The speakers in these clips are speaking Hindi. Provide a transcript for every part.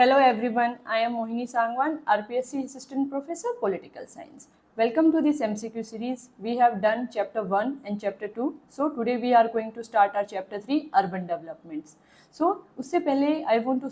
Hello everyone, I am Mohini Sangwan, RPSC Assistant Professor, Political Science. Welcome to this MCQ series. We have done chapter 1 and chapter 2. So today we are going to start our chapter 3, Urban Developments. So उससे पहले I want to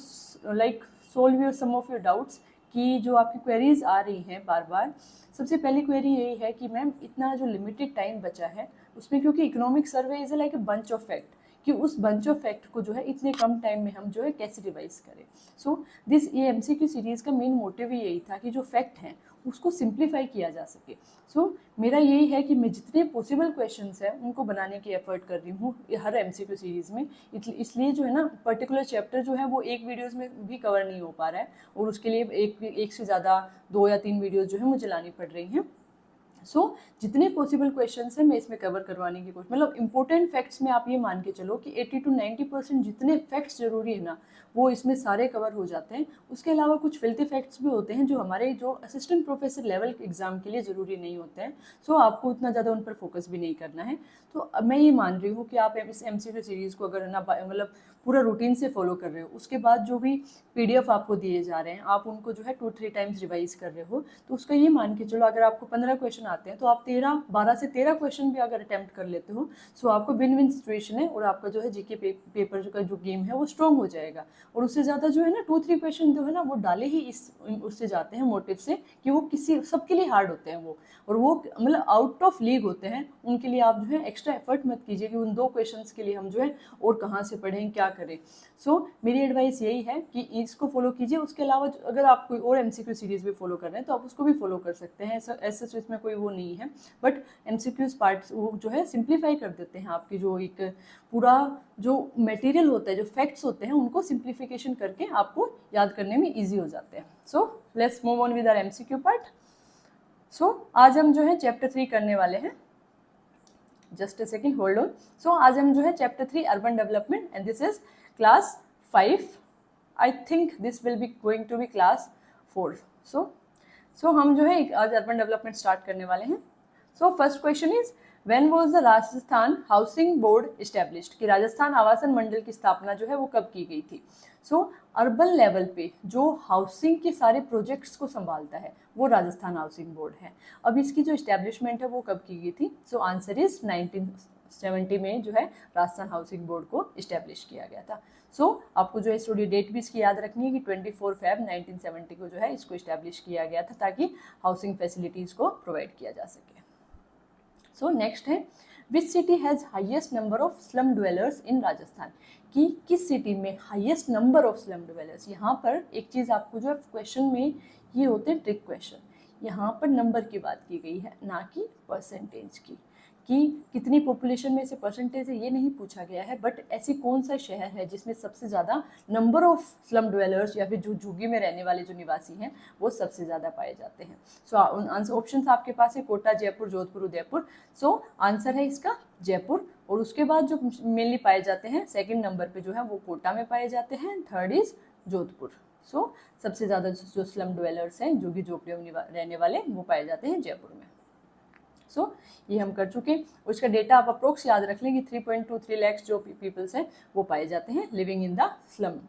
solve you some of your doubts कि जो आपकी क्वेरीज आ रही हैं बार बार. सबसे पहली क्वेरी यही है कि मैम इतना जो लिमिटेड टाइम बचा है उसमें क्योंकि economic survey is like a bunch of fact कि उस बंच ऑफ फैक्ट को जो है इतने कम टाइम में हम जो है कैसे रिवाइज करें. सो ये एमसीक्यू सीरीज़ का मेन मोटिव ही यही था कि जो फैक्ट हैं उसको सिंप्लीफाई किया जा सके. सो मेरा यही है कि मैं जितने पॉसिबल क्वेश्चंस हैं उनको बनाने की एफर्ट कर रही हूँ हर एमसीक्यू सीरीज़ में. इसलिए जो है ना पर्टिकुलर चैप्टर जो है वो एक वीडियोज़ में भी कवर नहीं हो पा रहा है और उसके लिए एक से ज़्यादा 2 या 3 वीडियोज़ जो है मुझे लानी पड़ रही हैं. सो जितने पॉसिबल क्वेश्चंस हैं मैं इसमें कवर करवाने की कोशिश, मतलब इंपॉर्टेंट फैक्ट्स में आप ये मान के चलो कि 80 to 90% जितने फैक्ट्स जरूरी है ना वो इसमें सारे कवर हो जाते हैं. उसके अलावा कुछ फिल्थी फैक्ट्स भी होते हैं जो हमारे जो असिस्टेंट प्रोफेसर लेवल एग्जाम के लिए ज़रूरी नहीं होते हैं. सो आपको उतना ज़्यादा उन पर फोकस भी नहीं करना है. तो मैं ये मान रही हूँ कि आप इस एमसीक्यू सीरीज़ को अगर ना मतलब पूरा रूटीन से फॉलो कर रहे हो, उसके बाद जो भी पीडीएफ आपको दिए जा रहे हैं आप उनको जो है 2-3 टाइम्स रिवाइज कर रहे हो, तो उसका ये मान के चलो अगर आपको 15 क्वेश्चन आते हैं तो आप 12 से 13 क्वेश्चन भी अगर अटेम्प्ट कर लेते हो सो आपको विन विन सिचुएशन है और आपका जो है जीके पेपर का जो गेम है वो स्ट्रॉन्ग हो जाएगा. और उससे ज़्यादा जो है ना 2-3 क्वेश्चन जो है ना वो डाले ही उससे जाते हैं मोटिव से कि वो किसी सबके लिए हार्ड होते हैं वो, और वो मतलब आउट ऑफ लीग होते हैं. उनके लिए आप जो है एक्स्ट्रा एफर्ट मत कीजिए कि उन 2 क्वेश्चन के लिए हम जो है और कहाँ से पढ़ें क्या करें. सो मेरी एडवाइस यही है कि इसको फॉलो कीजिए. उसके अलावा अगर आप कोई और एमसीक्यू सीरीज भी फॉलो कर रहे हैं तो आप उसको भी फॉलो कर सकते हैं. ऐसा इसमें कोई वो नहीं है, बट एमसीक्यूज पार्ट वो जो है सिंप्लीफाई कर देते हैं. आपकी जो एक पूरा जो मटेरियल होता है, जो फैक्ट्स होते हैं उनको सिंप्लीफिकेशन करके आपको याद करने में ईजी हो जाते हैं. So let's move on with our MCQ part. So आज हम जो है चैप्टर 3 करने वाले हैं. Just a second, hold on. So आज हम जो है chapter 3 urban development and this is class 5. I think this will be going to be class 4. So हम जो है आज अर्बन डेवलपमेंट स्टार्ट करने वाले हैं. So first question is when was the Rajasthan housing board established, कि राजस्थान आवासन मंडल की स्थापना जो है वो कब की गई थी. सो अर्बन लेवल पे जो हाउसिंग के सारे प्रोजेक्ट्स को संभालता है वो राजस्थान हाउसिंग बोर्ड है. अब इसकी जो इस्टेब्लिशमेंट है वो कब की गई थी. सो आंसर इज 1970 में जो है राजस्थान हाउसिंग बोर्ड को इस्टेब्लिश किया गया था. सो आपको जो है स्टडी डेट भी इसकी याद रखनी है कि 24 Feb 1970 को जो है इसको इस्टेब्लिश किया गया था ताकि हाउसिंग फैसिलिटीज़ को प्रोवाइड किया जा सके. सो नेक्स्ट है which city has highest number of slum dwellers in Rajasthan, कि किस सिटी में highest number of slum dwellers. यहाँ पर एक चीज़ आपको जो है क्वेश्चन में ये होते हैं ट्रिक क्वेश्चन, यहाँ पर नंबर की बात की गई है ना कि परसेंटेज की, कि कितनी पॉपुलेशन में से परसेंटेज है ये नहीं पूछा गया है, बट ऐसी कौन सा शहर है जिसमें सबसे ज़्यादा नंबर ऑफ स्लम ड्वेलर्स या फिर जो झुग्गी में रहने वाले जो निवासी हैं वो सबसे ज़्यादा पाए जाते हैं. सो आंसर ऑप्शन आपके पास है कोटा, जयपुर, जोधपुर, उदयपुर. सो आंसर है इसका जयपुर. और उसके बाद जो मेनली पाए जाते हैं सेकेंड नंबर पर जो है वो कोटा में पाए जाते हैं, थर्ड इज जोधपुर. सो सबसे ज़्यादा जो स्लम ड्वेलर्स हैं जो कि झोपड़ियों में रहने वाले वो पाए जाते हैं जयपुर में. सो ये हम कर चुके हैं. और इसका डेटा आप अप्रोक्स याद रख लें कि 3.23 लाख जो पीपल्स हैं वो पाए जाते हैं living in the slum.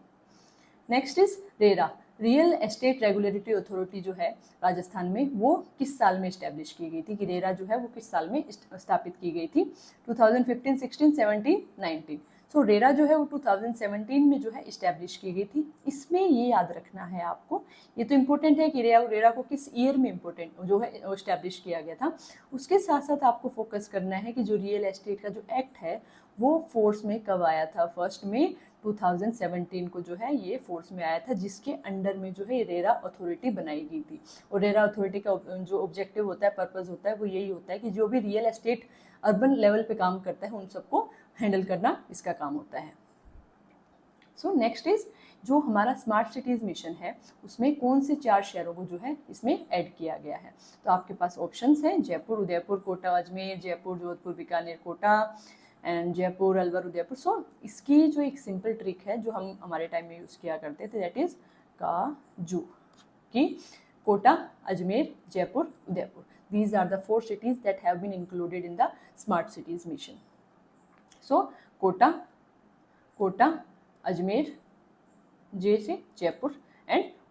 Next is RERA, real estate regulatory authority जो है राजस्थान में वो किस साल में इस्टेब्लिश की गई थी, कि रेरा जो है वो किस साल में स्थापित की गई थी. 2015, 16, 17, 19. सो रेरा जो है वो 2017 में जो है इस्टेब्लिश की गई थी. इसमें ये याद रखना है आपको, ये तो इम्पोर्टेंट है कि रेरा को किस ईयर में इम्पोर्टेंट जो है इस्टेब्लिश किया गया था. उसके साथ साथ आपको फोकस करना है कि जो रियल एस्टेट का जो एक्ट है वो फोर्स में कब आया था. 1 मई 2017 को जो है ये फोर्स में आया था, जिसके अंडर में जो है रेरा अथॉरिटी बनाई गई थी. और रेरा अथॉरिटी का जो ऑब्जेक्टिव होता है, पर्पस होता है, वो यही होता है कि जो भी रियल एस्टेट अर्बन लेवल पे काम करता है उन सबको हैंडल करना इसका काम होता है. सो नेक्स्ट इज जो हमारा स्मार्ट सिटीज़ मिशन है उसमें कौन से 4 शहरों को जो है इसमें ऐड किया गया है. तो आपके पास ऑप्शंस हैं जयपुर, उदयपुर, कोटा, अजमेर, जयपुर, जोधपुर, बीकानेर, कोटा एंड जयपुर, अलवर, उदयपुर. सो इसकी जो एक सिंपल ट्रिक है जो हम हमारे टाइम में यूज़ किया करते थे दैट इज़ काजू, कि Kota, Ajmer, Jaipur, Udaipur, these are the 4 cities that have been included in the smart cities mission. So Kota, Ajmer, जे से जयपुर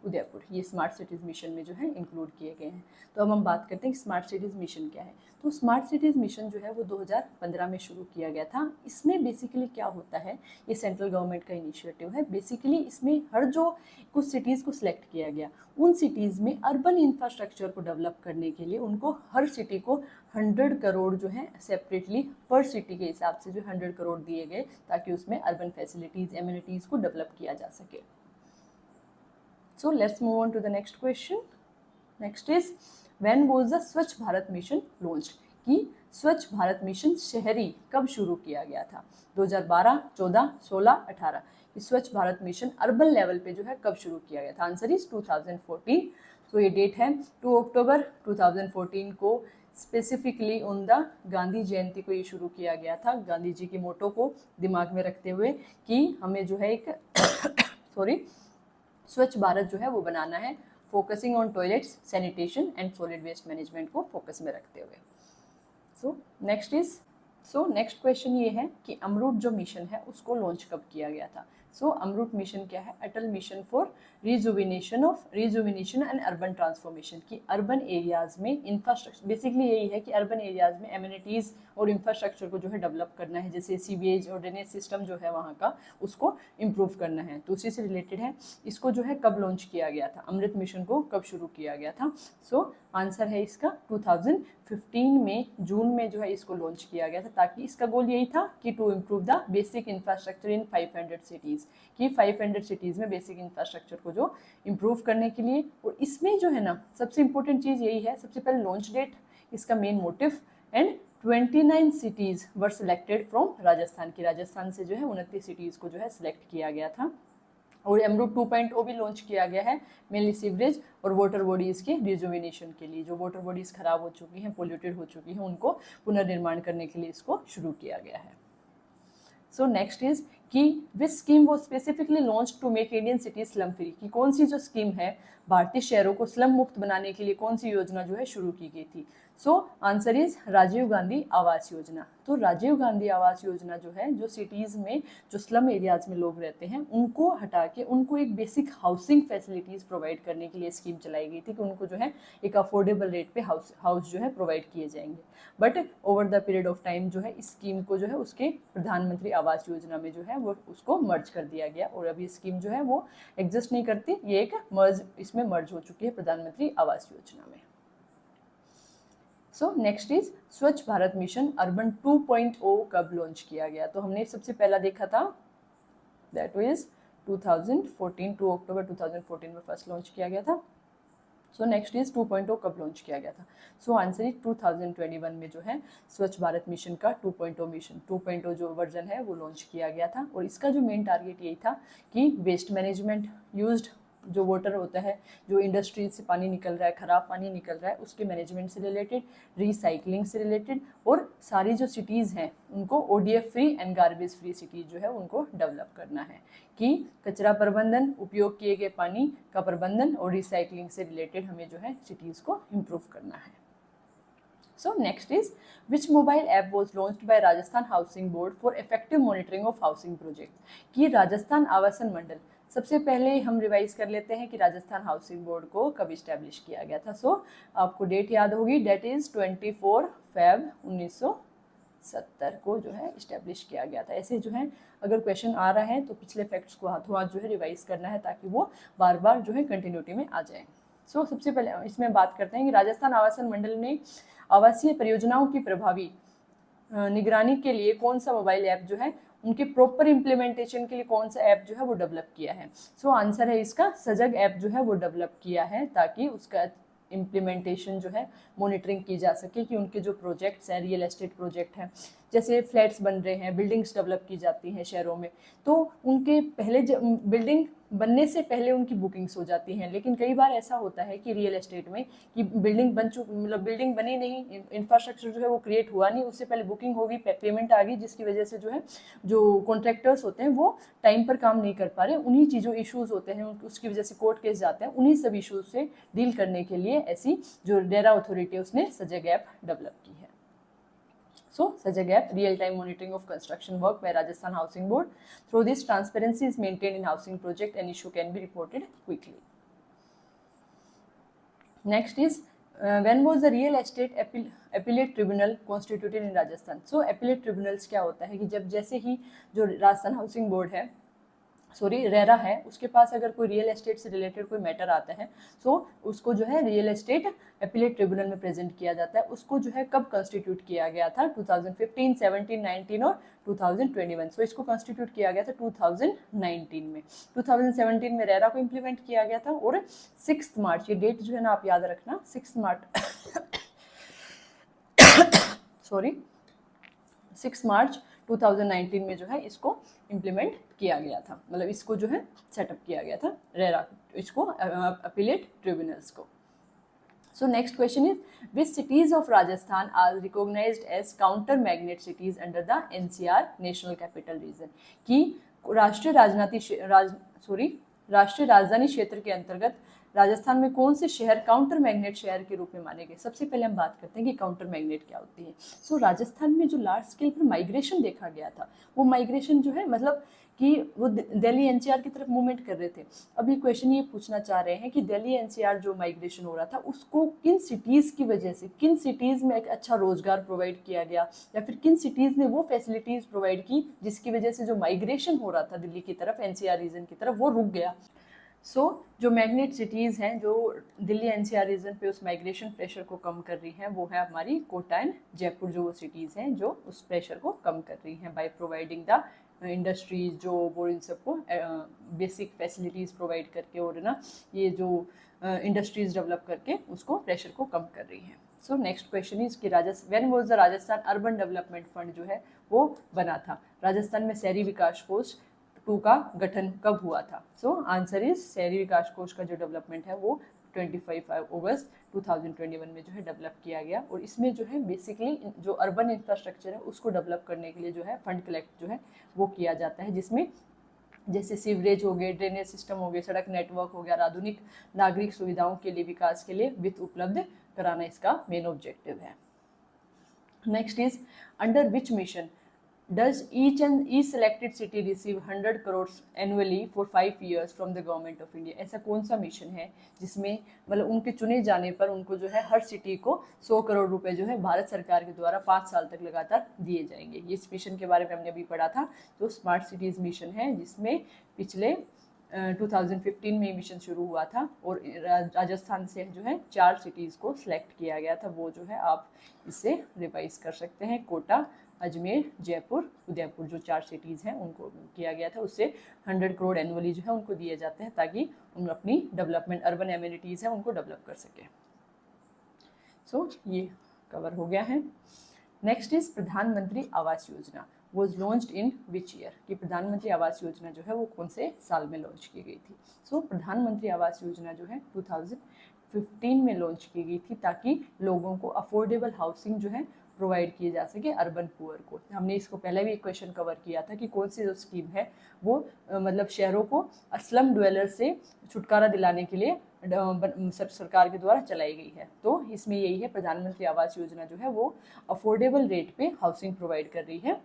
उदयपुर, ये स्मार्ट सिटीज़ मिशन में जो है इंक्लूड किए गए हैं। तो अब हम बात करते हैं कि स्मार्ट सिटीज़ मिशन क्या है। तो स्मार्ट सिटीज़ मिशन जो है वो 2015 में शुरू किया गया था। इसमें बेसिकली क्या होता है, ये सेंट्रल गवर्नमेंट का इनिशिएटिव है। बेसिकली इसमें हर जो कुछ सिटीज़ को सिलेक्ट किया गया, उन सिटीज़ में अर्बन इंफ्रास्ट्रक्चर को डेवलप करने के लिए उनको हर सिटी को 100 करोड़ जो है सेपरेटली पर सिटी के हिसाब से जो 100 करोड़ दिए गए, ताकि उसमें अर्बन फैसिलिटीज़, एमिनिटीज़ को डेवलप किया जा सके। So let's move on to the next question. Next is, when was the स्वच्छ भारत मिशन launched? कि स्वच्छ भारत मिशन शहरी कब शुरू किया गया था? 2012, 14, 16, 18। कि स्वच्छ भारत मिशन अर्बन लेवल पे जो है कब शुरू किया गया था? Answer is 2014। तो ये डेट है 2 अक्टूबर 2014 को, स्पेसिफिकली ऑन द गांधी जयंती को ये शुरू किया गया था, गांधी जी की मोटो को दिमाग में रखते हुए कि हमें जो है एक स्वच्छ भारत जो है वो बनाना है, focusing on toilets, sanitation and solid waste management को फोकस में रखते हुए। नेक्स्ट क्वेश्चन ये है कि अमरूट जो मिशन है उसको लॉन्च कब किया गया था? अमरूट मिशन क्या है? Atal mission for rejuvenation and urban transformation. की अर्बन एरियाज में इंफ्रास्ट्रक्चर, बेसिकली यही है कि अर्बन एरियाज में एमिनिटीज़ और इंफ्रास्ट्रक्चर को जो है डेवलप करना है, जैसे सीवेज और ड्रेनेज सिस्टम जो है वहाँ का, उसको इम्प्रूव करना है। तो उसी से रिलेटेड है। इसको जो है कब लॉन्च किया गया था? अमृत मिशन को कब शुरू किया गया था? आंसर है इसका 2015 में, जून में जो है इसको लॉन्च किया गया था, ताकि इसका गोल यही था कि to improve the basic infrastructure in 500 cities, कि 500 सिटीज़ में बेसिक इंफ्रास्ट्रक्चर को जो इम्प्रूव करने के लिए। और इसमें जो है ना सबसे इंपॉर्टेंट चीज़ यही है, सबसे पहले लॉन्च डेट, इसका main motive, and 29 cities were selected from Rajasthan की, राजस्थान से जो है 29 सिटीज़ को जो है सिलेक्ट किया गया था। और अमरूट 2.0 भी लॉन्च किया गया है, मेनली सीवरेज और वाटर बॉडीज़ के रिजुविनेशन के लिए। जो वाटर बॉडीज़ खराब हो चुकी हैं, पोल्यूटेड हो चुकी हैं, उनको पुनर्निर्माण करने के लिए इसको शुरू किया गया है। नेक्स्ट इज कि विच स्कीम वो specifically launch to make Indian city slum free, कि कौन सी जो स्कीम है भारतीय शहरों को स्लम मुक्त बनाने के लिए कौन सी योजना जो है शुरू की गई थी? Answer is Rajiv Gandhi Awas Yojana. तो राजीव गांधी आवास योजना जो है, जो सिटीज़ में जो स्लम एरियाज में लोग रहते हैं उनको हटा के उनको एक बेसिक हाउसिंग फैसिलिटीज़ प्रोवाइड करने के लिए स्कीम चलाई गई थी, कि उनको जो है एक अफोर्डेबल रेट पे हाउस जो है प्रोवाइड किए जाएंगे। But over the period of time जो है इस स्कीम को जो है उसके प्रधानमंत्री आवास योजना में जो है वो उसको मर्ज कर दिया गया, और अभी स्कीम जो है वो एग्जिस्ट नहीं करती, ये एक इसमें मर्ज हो चुकी है प्रधानमंत्री आवास योजना में। नेक्स्ट इज स्वच्छ भारत मिशन अर्बन 2.0 कब लॉन्च किया गया? तो हमने सबसे पहला देखा था, दैट इज 2014, 2 अक्टूबर 2014 में फर्स्ट लॉन्च किया गया था। नेक्स्ट इज 2.0 कब लॉन्च किया गया था? आंसर इज 2021 में जो है स्वच्छ भारत मिशन का 2.0 मिशन 2.0 जो वर्जन है वो लॉन्च किया गया था। और इसका जो मेन टारगेट यही था कि वेस्ट मैनेजमेंट, यूज्ड जो वाटर होता है, जो इंडस्ट्रीज से पानी निकल रहा है, ख़राब पानी निकल रहा है, उसके मैनेजमेंट से रिलेटेड, रिसाइकलिंग से रिलेटेड, और सारी जो सिटीज़ हैं उनको ODF free and garbage free cities जो है उनको डेवलप करना है, कि कचरा प्रबंधन, उपयोग किए गए पानी का प्रबंधन और रिसाइकलिंग से रिलेटेड हमें जो है सिटीज़ को इम्प्रूव करना है। Next is which mobile app was launched by Rajasthan housing board for effective monitoring of housing project, कि राजस्थान आवासन मंडल, सबसे पहले हम रिवाइज कर लेते हैं कि राजस्थान हाउसिंग बोर्ड को कब इस्टेब्लिश किया गया था। आपको डेट याद होगी, डेट इज 24 फेब 1970 को जो है इस्टेब्लिश किया गया था। ऐसे जो है अगर क्वेश्चन आ रहा है तो पिछले फैक्ट्स को हाथों हाथ जो है रिवाइज करना है, ताकि वो बार बार जो है कंटिन्यूटी में आ जाए। सबसे पहले इसमें बात करते हैं कि राजस्थान आवासन मंडल ने आवासीय परियोजनाओं की प्रभावी निगरानी के लिए कौन सा मोबाइल ऐप जो है, उनके प्रॉपर इम्प्लीमेंटेशन के लिए कौन सा ऐप जो है वो डेवलप किया है? आंसर है इसका सजग ऐप जो है वो डेवलप किया है, ताकि उसका इम्प्लीमेंटेशन जो है मॉनिटरिंग की जा सके, कि उनके जो प्रोजेक्ट्स हैं, रियल एस्टेट प्रोजेक्ट हैं, जैसे फ्लैट्स बन रहे हैं, बिल्डिंग्स डेवलप की जाती हैं शहरों में, तो उनके पहले बिल्डिंग बनने से पहले उनकी बुकिंग्स हो जाती हैं। लेकिन कई बार ऐसा होता है कि रियल एस्टेट में कि बिल्डिंग बिल्डिंग बनी नहीं, इंफ्रास्ट्रक्चर जो है वो क्रिएट हुआ नहीं, उससे पहले बुकिंग होगी, पेमेंट आ गई, जिसकी वजह से जो है जो कॉन्ट्रैक्टर्स होते हैं वो टाइम पर काम नहीं कर पा रहे। उन्हीं चीज़ों इशूज़ होते हैं, उसकी वजह से कोर्ट केस जाते हैं। उन्हीं सब इशूज़ से डील करने के लिए ऐसी जो रेरा अथॉरिटी है उसने सजग ऐप डेवलप की है। Sajag app, real-time monitoring of construction work by Rajasthan Housing Board. Through this, transparency is maintained in housing project and issue can be reported quickly. Next is when was the real estate appellate tribunal constituted in Rajasthan. So appellate tribunals क्या होता है कि जब जैसे ही जो राजस्थान हाउसिंग बोर्ड है, सॉरी रेरा है, उसके पास अगर कोई रियल एस्टेट से रिलेटेड कोई मैटर आता है, सो उसको जो है रियल एस्टेट अपीलेट ट्रिब्यूनल में प्रेजेंट किया जाता है. उसको जो है कब कॉन्स्टिट्यूट किया गया था, 2015, 17, 19 और 2021. सो इसको कॉन्स्टिट्यूट किया गया था 2019 में. 2017 में रेरा को इम्प्लीमेंट किया गया था और 6 मार्च, ये डेट जो है ना आप याद रखना, 6 मार्च सॉरी 6 मार्च 2019 में जो है इसको इम्प्लीमेंट किया गया था, मतलब इसको जो है सेटअप किया गया था रेरा, इसको अपीलेट ट्रिब्यूनल्स को. So next question is which cities of Rajasthan are recognized as counter magnet cities under the NCR national capital region. कि राष्ट्रीय राजधानी क्षेत्र के अंतर्गत राजस्थान में कौन से शहर काउंटर मैग्नेट शहर के रूप में माने गए. सबसे पहले हम बात करते हैं कि काउंटर मैग्नेट क्या होती है. सो राजस्थान में जो लार्ज स्केल पर माइग्रेशन देखा गया था, वो माइग्रेशन जो है मतलब कि वो दिल्ली NCR की तरफ मूवमेंट कर रहे थे. अभी क्वेश्चन ये पूछना चाह रहे हैं कि दिल्ली NCR जो माइग्रेशन हो रहा था उसको किन सिटीज़ की वजह से, किन सिटीज़ में एक अच्छा रोजगार प्रोवाइड किया गया, या फिर किन सिटीज़ ने वो फैसिलिटीज़ प्रोवाइड की जिसकी वजह से जो माइग्रेशन हो रहा था दिल्ली की तरफ, NCR रीजन की तरफ, वो रुक गया. जो मैग्नेट सिटीज़ हैं जो दिल्ली NCR रीजन पे उस माइग्रेशन प्रेशर को कम कर रही हैं, वो है हमारी कोटा एंड जयपुर, जो वो सिटीज़ हैं जो उस प्रेशर को कम कर रही हैं by providing the industries, job और इन सबको बेसिक फैसिलिटीज़ प्रोवाइड करके, और ना ये जो इंडस्ट्रीज डेवलप करके उसको प्रेशर को कम कर रही हैं. सो नेक्स्ट क्वेश्चन इज कि when was the Rajasthan urban development fund जो है वो बना था. राजस्थान में शहरी विकास कोष 2 का गठन कब हुआ था. सो आंसर इज शहरी विकास कोष का जो डेवलपमेंट है वो 25 अगस्त 2021 में जो है डेवलप किया गया. और इसमें जो है बेसिकली जो अर्बन इंफ्रास्ट्रक्चर है उसको डेवलप करने के लिए जो है फंड कलेक्ट जो है वो किया जाता है, जिसमें जैसे सीवरेज हो गए, ड्रेनेज सिस्टम हो गए, सड़क नेटवर्क हो गया, और आधुनिक नागरिक सुविधाओं के लिए विकास के लिए वित्त उपलब्ध कराना इसका मेन ऑब्जेक्टिव है. Next is under which mission does each selected city receive 100 crores annually for 5 years from the government of India. ऐसा कौन सा मिशन है जिसमें मतलब उनके चुने जाने पर उनको जो है हर सिटी को 100 करोड़ रुपए जो है भारत सरकार के द्वारा 5 साल तक लगातार दिए जाएंगे. इस मिशन के बारे में हमने अभी पढ़ा था, जो स्मार्ट सिटीज़ मिशन है, जिसमें पिछले 2015 में मिशन शुरू हुआ था और राजस्थान से जो है 4 सिटीज़ को सिलेक्ट किया गया था. वो जो है आप इससे रिवाइज कर सकते हैं. कोटा, अजमेर, जयपुर, उदयपुर, जो 4 सिटीज़ हैं उनको किया गया था. उससे 100 करोड़ एनुअली जो है उनको दिए जाते हैं ताकि उन अपनी डेवलपमेंट अर्बन एमिनिटीज़ हैं उनको डेवलप कर सकें. सो ये कवर हो गया है. नेक्स्ट इज प्रधानमंत्री Awas Yojana was launched in which year. कि प्रधानमंत्री आवास योजना जो है वो कौन से साल में लॉन्च की गई थी. सो प्रधानमंत्री आवास योजना जो है 2015 में लॉन्च की गई थी ताकि लोगों को अफोर्डेबल हाउसिंग जो है प्रोवाइड किए जा सके अर्बन पुअर को. हमने इसको पहले भी एक क्वेश्चन कवर किया था कि कौन सी जो स्कीम है वो मतलब शहरों को स्लम ड्वेलर से छुटकारा दिलाने के लिए सरकार के द्वारा चलाई गई है. तो इसमें यही है, प्रधानमंत्री आवास योजना जो है वो अफोर्डेबल रेट पे हाउसिंग प्रोवाइड कर रही है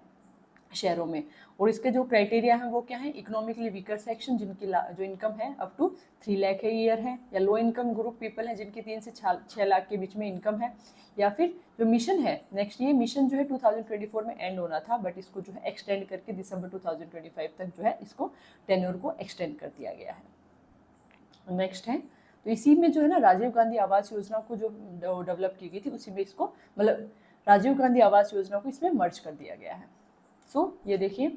शहरों में. और इसके जो क्राइटेरिया हैं वो क्या है, इकोनॉमिकली वीकर सेक्शन जिनकी जो इनकम है अप टू 3 लाख ईयर है, या लो इनकम ग्रुप पीपल है जिनकी 3 से 6 लाख के बीच में इनकम है, या फिर जो मिशन है नेक्स्ट, ये मिशन जो है 2024 में एंड होना था बट इसको जो है एक्सटेंड करके दिसंबर 2025 तक जो है इसको टेन्योर को एक्सटेंड कर दिया गया है. नेक्स्ट है तो इसी में जो है ना राजीव गांधी आवास योजना को जो डेवलप की गई थी उसी में इसको मतलब राजीव गांधी आवास योजना को इसमें मर्ज कर दिया गया है. सो ये देखिए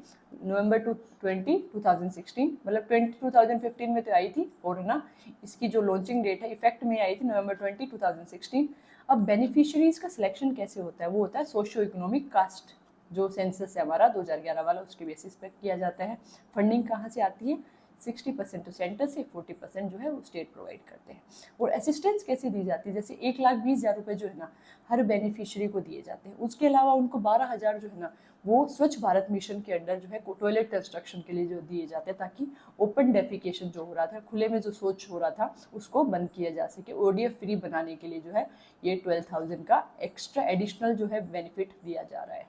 नवंबर 2016 मतलब 2015 में तो आई थी और ना इसकी जो लॉन्चिंग डेट है इफेक्ट में आई थी नवंबर 2016. अब बेनिफिशियरीज का सिलेक्शन कैसे होता है, वो होता है सोशियो इकोनॉमिक कास्ट, जो सेंसस है हमारा 2011 वाला, उसके बेसिस पर किया जाता है. फंडिंग कहाँ से आती है, 60% तो सेंटर से, 40% जो है वो स्टेट प्रोवाइड करते हैं. और असिस्टेंस कैसे दी जाती है, जैसे 1,20,000 रुपये जो है ना हर बेनिफिशियरी को दिए जाते हैं. उसके अलावा उनको 12,000 जो है ना वो स्वच्छ भारत मिशन के अंडर जो है टॉयलेट कंस्ट्रक्शन के लिए जो दिए जाते हैं ताकि ओपन डेफिकेशन जो हो रहा था, खुले में जो शौच हो रहा था उसको बंद किया जा सके. ODF फ्री बनाने के लिए जो है ये 12,000 का एक्स्ट्रा एडिशनल जो है बेनिफिट दिया जा रहा है.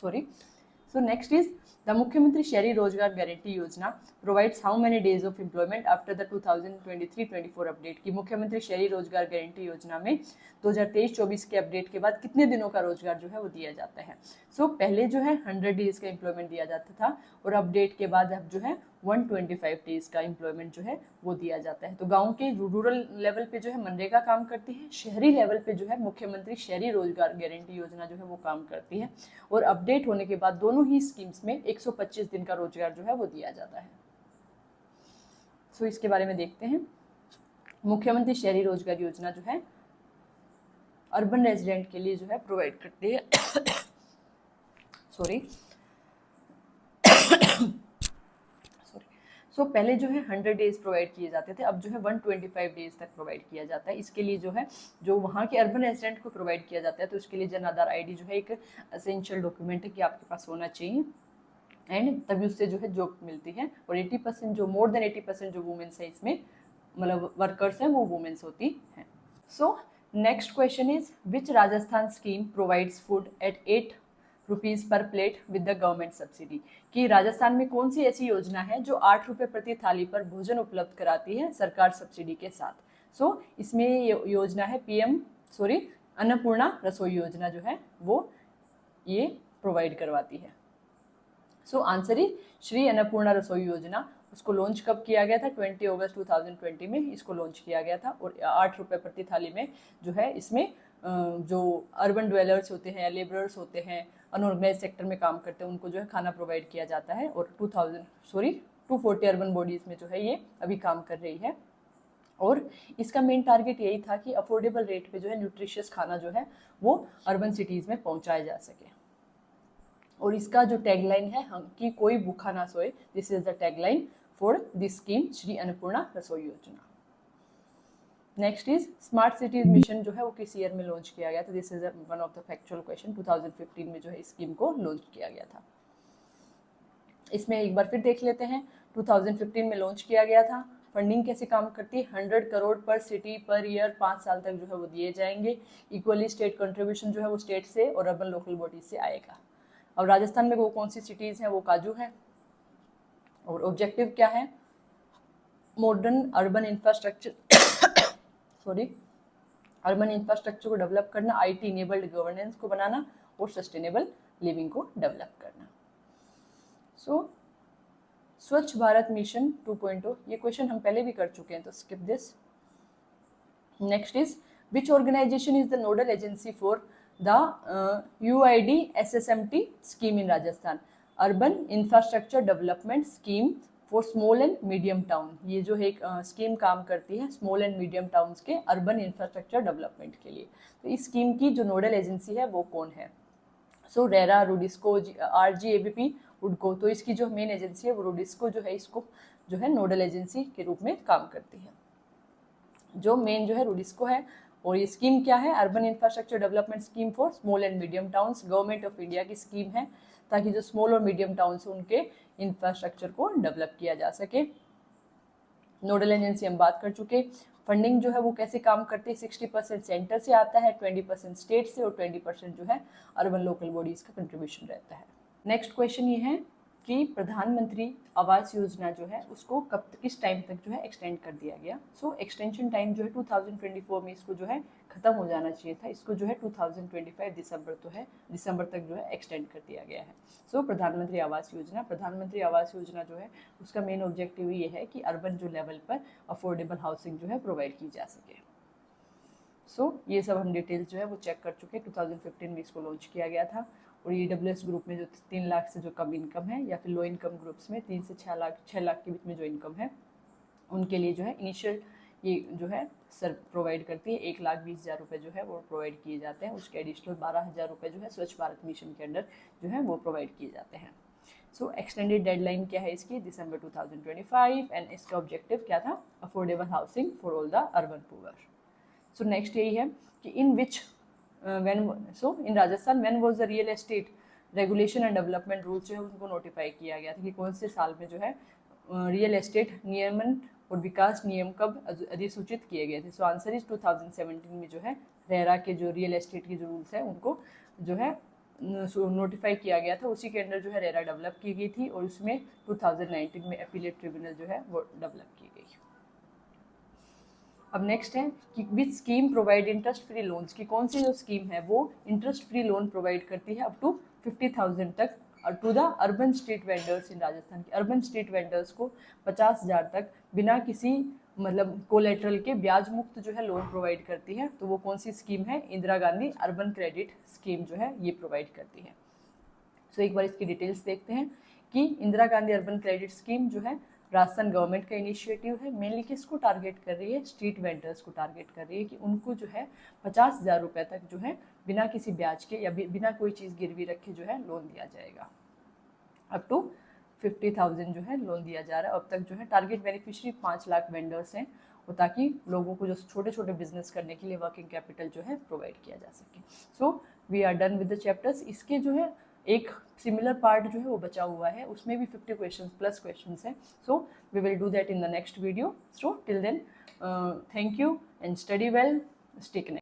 Sorry. So next is the मुख्यमंत्री शहरी रोजगार गारंटी योजना provides how many days of employment after the 2023-24 update. की मुख्यमंत्री शहरी रोजगार गारंटी योजना में 2023-24 के अपडेट के बाद कितने दिनों का रोजगार जो है वो दिया जाता है। पहले जो है 100 डेज का एम्प्लॉयमेंट दिया जाता था और अपडेट के बाद अब जो है 125 डेज का एम्प्लॉयमेंट जो है वो दिया जाता है। तो गांव के रूरल लेवल पे जो है मनरेगा काम करती है, शहरी लेवल पे जो है मुख्यमंत्री शहरी रोजगार गारंटी योजना जो है वो काम करती है और अपडेट होने के बाद दोनों ही स्कीम्स में 125 दिन का रोजगार जो है वो दिया जाता है। इसके बारे में देखते हैं। मुख्यमंत्री शहरी रोजगार योजना जो है अर्बन रेजिडेंट के लिए जो है प्रोवाइड करती है पहले जो है 100 डेज प्रोवाइड किए जाते थे, अब जो है 125 डेज तक प्रोवाइड किया जाता है। इसके लिए जो है जो वहाँ के अर्बन रेजिडेंट को प्रोवाइड किया जाता है तो उसके लिए जन आधार ID जो है एक असेंशियल डॉक्यूमेंट है कि आपके पास होना चाहिए एंड तभी उससे जो है जॉब मिलती है। और 80% जो मोर देन 80% जो वुमेन्स है इसमें मतलब वर्कर्स हैं वो वुमेन्स होती हैं। Next question is which Rajasthan scheme provides food at 8 rupees per plate with the government subsidy. कि राजस्थान में कौन सी ऐसी योजना है जो 8 रुपये प्रति थाली पर भोजन उपलब्ध कराती है सरकार सब्सिडी के साथ। इसमें योजना है अन्नपूर्णा रसोई योजना जो है वो ये प्रोवाइड करवाती है। आंसर इज श्री अन्नपूर्णा रसोई योजना। उसको लॉन्च कब किया गया था? 20 अगस्त 2020 में इसको लॉन्च किया गया था और 8 रुपये प्रति थाली में जो है इसमें जो अर्बन ड्वेलर्स होते हैं, लेबरर्स होते हैं, अनऑर्गेनाइज सेक्टर में काम करते हैं उनको जो है खाना प्रोवाइड किया जाता है। और 240 अर्बन बॉडीज में जो है ये अभी काम कर रही है और इसका मेन टारगेट यही था कि अफोर्डेबल रेट पे जो है न्यूट्रिशियस खाना जो है वो अर्बन सिटीज़ में पहुंचाया जा सके। और इसका जो टैगलाइन है कि कोई भूखा ना सोए, this is the tagline for this scheme Shri Annapurna रसोई योजना। Next is smart cities mission जो है वो किस ईयर में लॉन्च किया गया था? This is one of the factual question. 2015 में जो है इस स्कीम को लॉन्च किया गया था। इसमें एक बार फिर देख लेते हैं। 2015 में लॉन्च किया गया था। फंडिंग कैसे काम करती है? 100 करोड़ पर सिटी पर ईयर 5 साल तक जो है वो दिए जाएंगे। इक्वली स्टेट कंट्रीब्यूशन जो है वो स्टेट से और अर्बन लोकल बॉडीज से आएगा। अब राजस्थान में वो कौन सी सिटीज़ हैं? वो काजू है। और ऑब्जेक्टिव क्या है? Modern urban infrastructure urban infrastructure को डेवलप करना, IT इनेबल्ड गवर्नेंस को बनाना और सस्टेनेबल लिविंग को डेवलप करना। स्वच्छ भारत मिशन 2.0 ये क्वेश्चन हम पहले भी कर चुके हैं तो skip this. Next is which organization is the nodal agency for the UID SSMT scheme in Rajasthan? Urban infrastructure development scheme for small and medium town. ये जो है एक स्कीम काम करती है स्मॉल एंड मीडियम टाउन्स के अर्बन इंफ्रास्ट्रक्चर डेवलपमेंट के लिए। तो इस स्कीम की जो नोडल एजेंसी है वो कौन है? रेरा, रूडिस्को, RGABP, वुडको। तो इसकी जो मेन एजेंसी है वो रूडिस्को जो है इसको जो है नोडल एजेंसी के रूप में काम करती है। जो मेन जो है रूडिस्को है। और ये स्कीम क्या है? Urban infrastructure development scheme for small and medium towns, government of India की स्कीम है ताकि जो स्मॉल और मीडियम टाउन्स उनके इंफ्रास्ट्रक्चर को डेवलप किया जा सके। नोडल एजेंसी हम बात कर चुके। फंडिंग जो है वो कैसे काम करती है? 60% सेंटर से आता है, 20% स्टेट से और 20% जो है अर्बन लोकल बॉडीज का कंट्रीब्यूशन रहता है। नेक्स्ट क्वेश्चन ये है कि प्रधानमंत्री आवास योजना जो है उसको कब किस टाइम तक जो है एक्सटेंड कर दिया गया? एक्सटेंशन टाइम जो है 2024 में इसको जो है खत्म हो जाना चाहिए था। इसको जो है 2025 दिसंबर तक जो है एक्सटेंड कर दिया गया है। प्रधानमंत्री आवास योजना जो है उसका मेन ऑब्जेक्टिव ये है कि अर्बन जो लेवल पर अफोर्डेबल हाउसिंग जो है प्रोवाइड की जा सके। ये सब हम डिटेल्स जो है वो चेक कर चुके। 2015 में इसको लॉन्च किया गया था और EWS ग्रुप में जो 3 लाख से जो कम इनकम है या फिर लो इनकम ग्रुप्स में 3 से 6 लाख के बीच में जो इनकम है उनके लिए जो है इनिशियल ये जो है सर प्रोवाइड करती है। 1,20,000 रुपये जो है वो प्रोवाइड किए जाते हैं। उसके एडिशनल 12,000 रुपये जो है स्वच्छ भारत मिशन के अंडर जो है वो प्रोवाइड किए जाते हैं। एक्सटेंडेड डेडलाइन क्या है इसकी? दिसंबर 2025 एंड इसका ऑब्जेक्टिव क्या था? Affordable housing for all the urban poor. Next यही है कि in which in Rajasthan when was the real estate regulation and development rules जो है उनको नोटिफाई किया गया था कि कौन से साल में जो है रियल एस्टेट नियमन और विकास नियम कब अधिसूचित किए गए थे? आंसर इज 2017 में जो है रेरा के जो रियल एस्टेट के जो रूल्स है उनको जो है नोटिफाई किया गया था उसी के अंडर जो है रेरा डेवलप की गई थी और उसमें 2019 में अपीलेट ट्रिब्यूनल जो है वो डेवलप की गई। अब नेक्स्ट है कि which scheme provide interest free loans, की कौन सी जो स्कीम है वो इंटरेस्ट फ्री लोन प्रोवाइड करती है अप टू 50,000 तक to the urban street vendors in Rajasthan के अर्बन स्ट्रीट वेंडर्स को 50,000 तक बिना किसी मतलब कोलेटरल के ब्याज मुक्त जो है लोन प्रोवाइड करती है। तो वो कौन सी स्कीम है? Indira Gandhi urban credit scheme जो है ये प्रोवाइड करती है। सो एक बार इसकी डिटेल्स देखते हैं कि Indira Gandhi urban credit scheme जो है राजस्थान गवर्नमेंट का इनिशिएटिव है। मेनली किसको टारगेट कर रही है? स्ट्रीट वेंडर्स को टारगेट कर रही है कि उनको जो है 50,000 रुपये तक जो है बिना किसी ब्याज के या बिना कोई चीज़ गिरवी रखे जो है लोन दिया जाएगा। अप टू 50,000 जो है लोन दिया जा रहा है। अब तक जो है टारगेट बेनिफिशियरी 5 लाख वेंडर्स हैं और ताकि लोगों को जो छोटे छोटे बिजनेस करने के लिए वर्किंग कैपिटल जो है प्रोवाइड किया जा सके। So we are done with the chapters. इसके जो है एक सिमिलर पार्ट जो है वो बचा हुआ है, उसमें भी 50 क्वेश्चंस प्लस क्वेश्चंस हैं। So we will do that in the next video. So till then thank you and study well, stay connected.